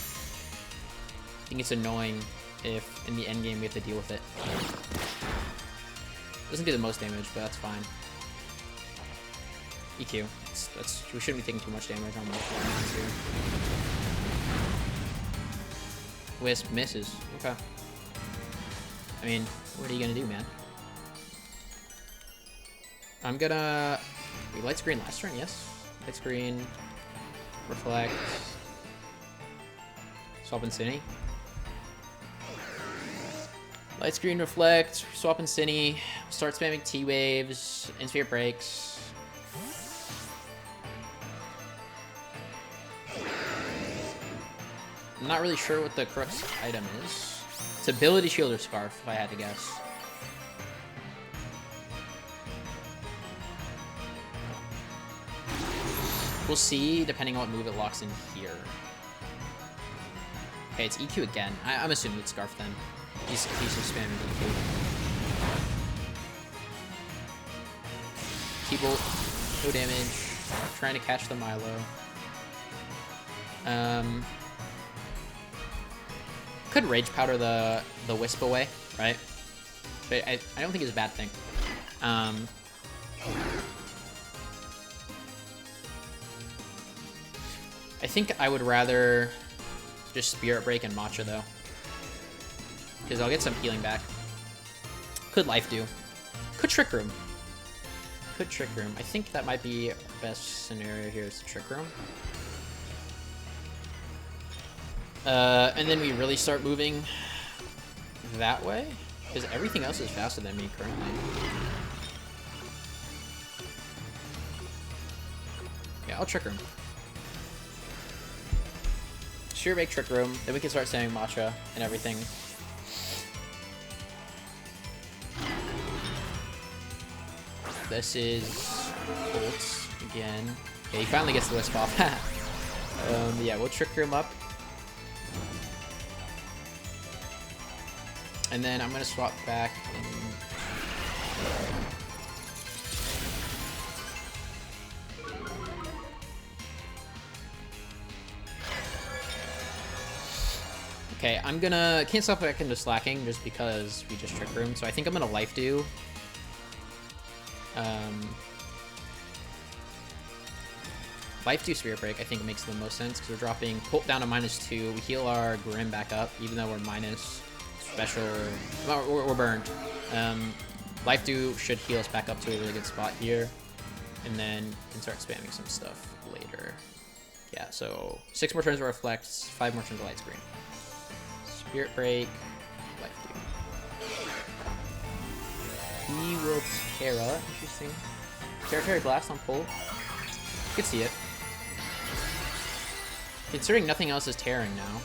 I think it's annoying if in the end game we have to deal with it. Doesn't do the most damage, but that's fine. EQ. We shouldn't be taking too much damage on most ones here. Wisp misses. Okay. I mean, what are you gonna do, man? I'm gonna... Wait, Light Screen last turn? Yes. Light Screen. Reflect. Swap Incinity. Light Screen, Reflect, Swap Incinity. Start spamming T-Waves. Inspire Breaks. I'm not really sure what the Crook's item is. It's Ability Shield or Scarf, if I had to guess. We'll see, depending on what move it locks in here. Okay, it's EQ again. I'm assuming it's Scarf then. He's just spamming EQ. T-Bolt, no damage. Trying to catch the Milo. Could Rage Powder the Wisp away, right? But I don't think it's a bad thing. I think I would rather just Spirit Break and Matcha though, because I'll get some healing back. Could Life Do. Could Trick Room. Could Trick Room. I think that might be our best scenario here is Trick Room. And then we really start moving that way, because everything else is faster than me currently. Yeah, I'll Trick Room. Sure, make Trick Room, then we can start sending Matcha and everything. This is Bolts again. Okay, he finally gets the Wisp off. Yeah, we'll Trick Room up. And then I'm going to swap back and... Okay, I'm gonna... Can't swap back into Slacking just because we just Trick Room, so I think I'm gonna Life Do. Life Do Spirit Break I think makes the most sense because we're dropping Pulp down to -2. We heal our Grim back up even though we're minus special. We're burned. Life Do should heal us back up to a really good spot here, and then we can start spamming some stuff later. Yeah, so 6 more turns of Reflects, 5 more turns of Light Screen. Spirit Break, Life Do. He will Terra. Interesting. Territory Blast on pull. You can see it. Considering nothing else is tearing now.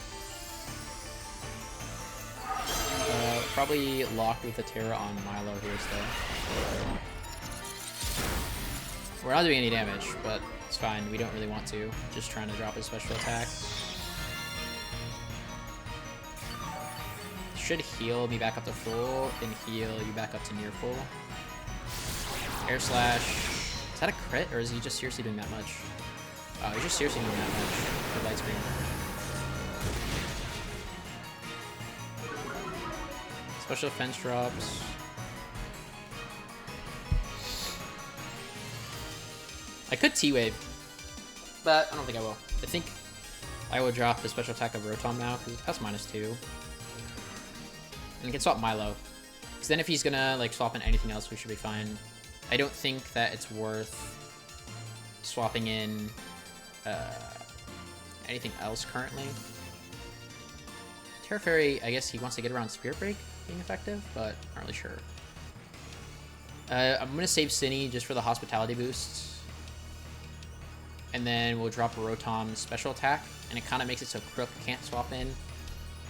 Probably locked with a Terra on Milo here still. We're not doing any damage, but it's fine. We don't really want to. Just trying to drop his special attack. should heal me back up to full and heal you back up to near full. Air slash. Is that a crit or is he just seriously doing that much? Oh, he's just seriously doing that much for light screen. Special defense drops. I could T-Wave, but I don't think I will. I think I will drop the special attack of Rotom now because that's -2. And he can swap Milo. Because then if he's gonna like swap in anything else, we should be fine. I don't think that it's worth swapping in anything else currently. Terra Fairy, I guess he wants to get around Spirit Break being effective, but not really sure. I'm gonna save Cinny just for the hospitality boosts. And then we'll drop Rotom's special attack, and it kind of makes it so Crook can't swap in.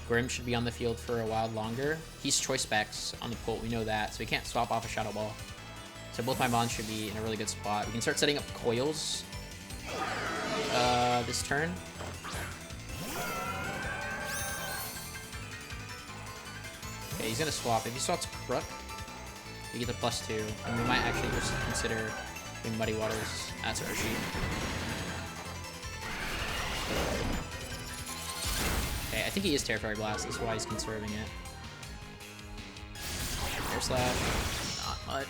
Grim should be on the field for a while longer. He's choice specs on the pull, we know that, so he can't swap off a Shadow Ball. So both my mons should be in a really good spot. We can start setting up coils this turn. Okay, he's gonna swap. If he swaps Crook, you get the +2, and we might actually just consider doing Muddy Waters as Urshi. Okay, I think he is Terra Fairy Blast, that's why he's conserving it. Air Slash, not much.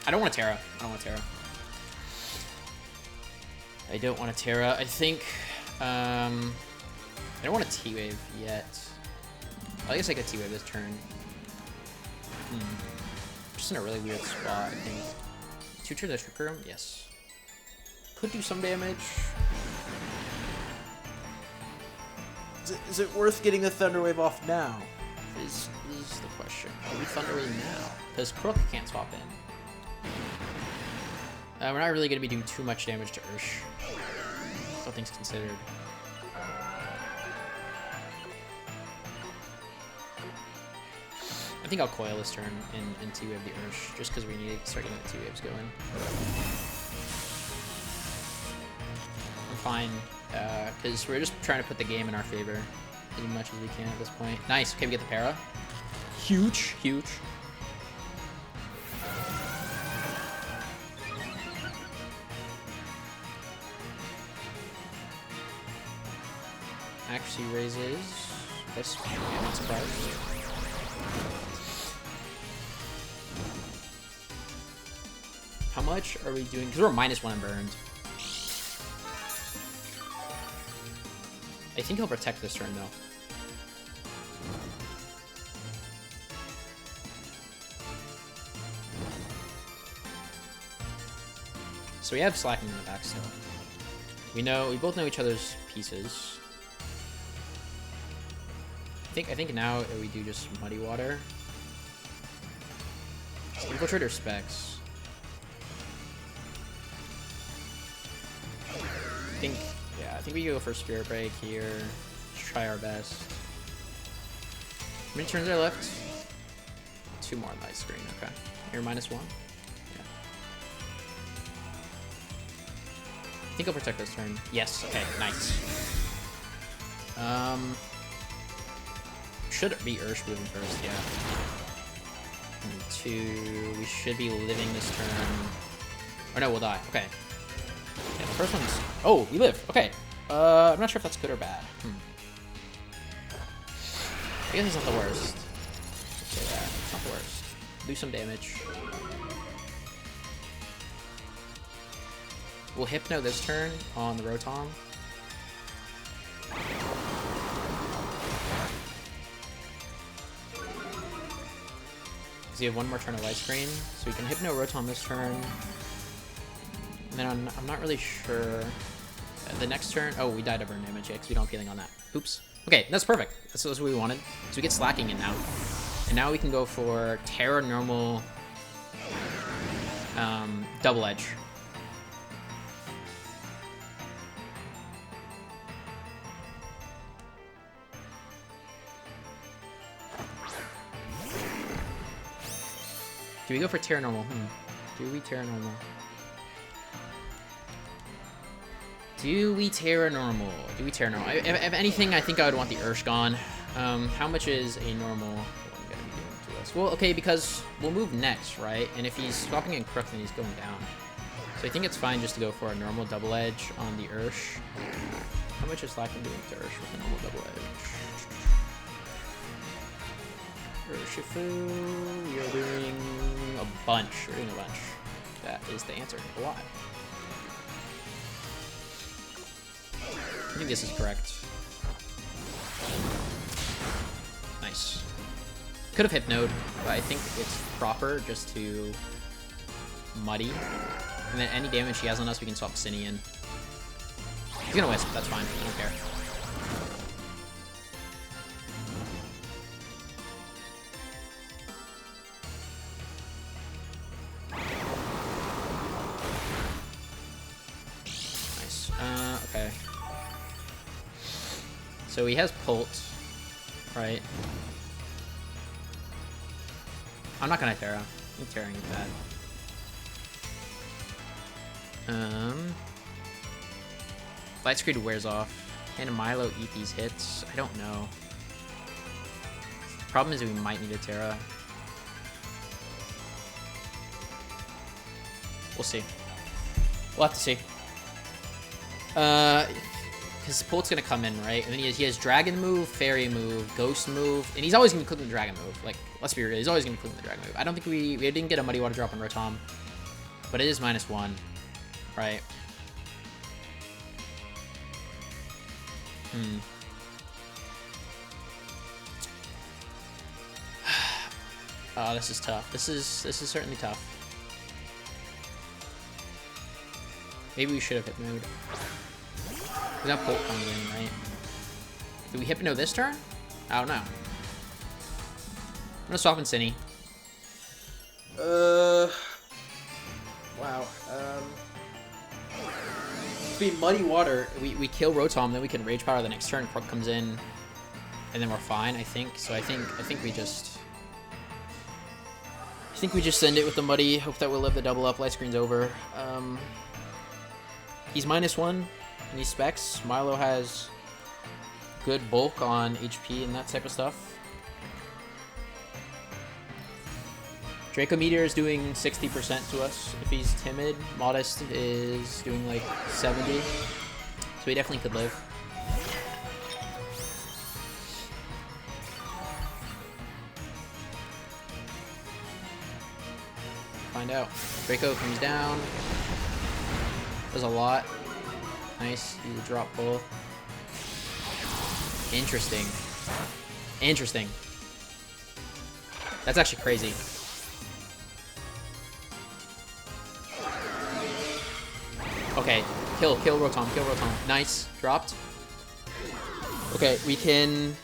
I don't want a Terra. I don't want a Terra. I don't want a Terra. I think, I don't want a T-Wave yet. I guess I could T-Wave this turn. Just in a really weird spot, I think. 2 turns of Trick Room? Yes. Could do some damage. Is it worth getting the Thunder Wave off now? Is the question. Are we Thunder Wave now? Because Crook can't swap in. We're not really going to be doing too much damage to Ursh. All things considered. I think I'll coil this turn and T-Wave the Ursh, just because we need to start getting the T-Waves going. I'm fine, because we're just trying to put the game in our favor as much as we can at this point. Nice, okay, we get the para. Huge, huge. Accuracy raises. That's I'm not surprised. How much are we doing? Because we're -1 in burns. I think he'll protect this turn though. So we have Slacking in the back still. We both know each other's pieces. I think now we do just Muddy Water. Infiltrator specs. I think we go for Spirit Break here. Let's try our best. How many turns are left? 2 more on my screen, okay. You're -1? Yeah. I think I'll protect this turn. Yes, okay, nice. Should be Ursh moving first, yeah. And 2, we should be living this turn. Or no, we'll die, okay. Okay, the first one's... Oh, we live, okay. I'm not sure if that's good or bad. I guess it's not the worst. Let's say that, it's not the worst. Do some damage. We'll Hypno this turn on the Rotom. We have 1 more turn of Light Screen, so we can Hypno Rotom this turn. And then I'm not really sure. The next turn, oh, we died of burn damage, yeah, because we don't have healing on that. Oops. Okay, that's perfect. That's what we wanted. So we get Slacking in now. And now we can go for Terra Normal Double Edge. Do we go for Terra Normal? Do Do we Terra normal? Do we Terra normal? Do we Terra normal? If anything, I think I would want the Ursh gone. How much is a normal one gonna be doing to us? Well, okay, because we'll move next, right? And if he's swapping in Crook, then he's going down. So I think it's fine just to go for a normal double edge on the Ursh. How much is Slacken doing to Ursh with a normal double edge? Urshifu, we are doing a bunch. We're doing a bunch. That is the answer. A lot. I think this is correct. Nice. Could have Hypnoed, but I think it's proper just to muddy. And then any damage he has on us, we can swap Cinny in. He's gonna Wisp, that's fine. I don't care. Nice. Okay. So he has Pult, right? I'm not gonna Terra. I'm Terraing that. Light Screed wears off. Can Milo eat these hits? I don't know. The problem is we might need a Terra. We'll see. We'll have to see. Because Pult's gonna come in, right? And then he has Dragon move, Fairy move, Ghost move, and he's always gonna be clicking the Dragon move. Like, let's be real, he's always gonna be clicking the Dragon move. I don't think we didn't get a Muddy Water drop on Rotom, but it is -1, right? Oh, this is tough. This is certainly tough. Maybe we should have Hypnoed. Because now Pult comes in, right? Do we Hypno this turn? I don't know. I'm gonna swap in Cinny. Wow. If we Muddy Water, we kill Rotom, then we can Rage Power the next turn. Crook comes in, and then we're fine, I think. So I think we just... I think we just send it with the Muddy, hope that we'll live the double up, light screen's over. He's -1, and he specs. Milo has good bulk on HP and that type of stuff. Draco Meteor is doing 60% to us if he's timid. Modest is doing like 70. So he definitely could live. Find out. Draco comes down. Does a lot. Nice. You drop both. Interesting. Interesting. That's actually crazy. Okay, kill Rotom, kill Rotom. Nice, dropped. Okay, we can...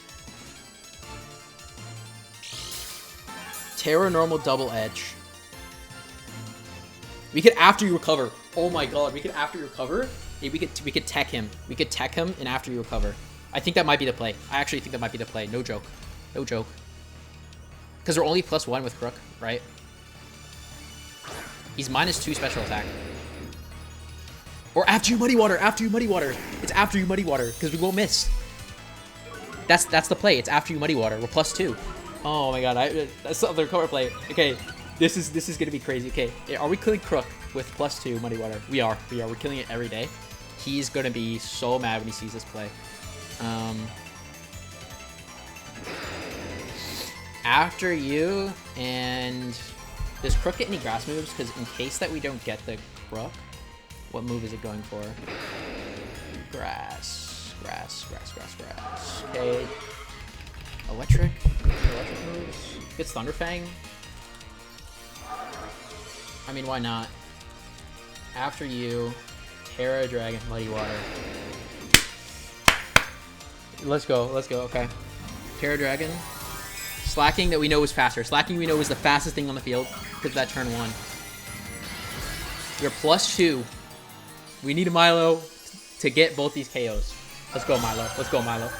Terra normal double edge. We could after you recover. Oh my god, we could after you recover. We could tech him. We could tech him and after you recover. I think that might be the play. I actually think that might be the play. No joke. No joke. Because we're only +1 with Crook, right? He's -2 special attack. Or after you Muddy Water, after you Muddy Water. It's after you Muddy Water, because we won't miss. That's the play. It's after you Muddy Water. We're +2. Oh my god, that's the other cover play. Okay, this is gonna be crazy. Okay, are we killing Crook with +2 Muddy Water? We are. We're killing it every day. He's gonna be so mad when he sees this play. After you, and does Crook get any grass moves? Because in case that we don't get the Crook, what move is it going for? Grass. Okay. Electric moves. Gets Thunderfang. I mean, why not? After you, Terra Dragon, Muddy Water. Let's go, okay. Terra Dragon. Slacking that we know is faster. Slacking we know is the fastest thing on the field because of that turn 1. We're +2. We need a Milo to get both these KOs. Let's go, Milo. Let's go, Milo.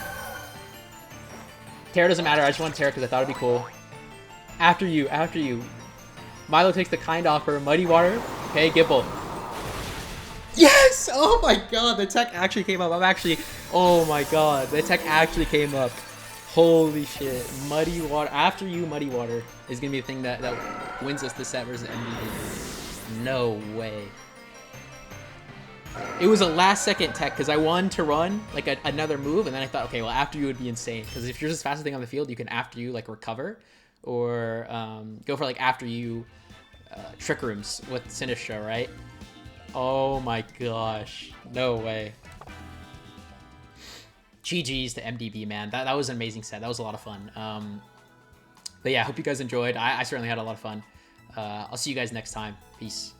Terra doesn't matter. I just want Terra because I thought it'd be cool. After you. Milo takes the kind offer. Muddy Water. Okay, Gibble. Yes! Oh my god, the tech actually came up. I'm actually... Oh my god, the tech actually came up. Holy shit. Muddy Water. After you, Muddy Water is going to be the thing that wins us the set versus MDB. No way. It was a last second tech because I wanted to run like another move, and then I thought, okay, well, after you would be insane. Because if you're just fastest thing on the field, you can after you like recover or go for like after you trick rooms with Sinistra, right? Oh my gosh. No way. GG's to MDB, man. That was an amazing set. That was a lot of fun. But yeah, I hope you guys enjoyed. I certainly had a lot of fun. I'll see you guys next time. Peace.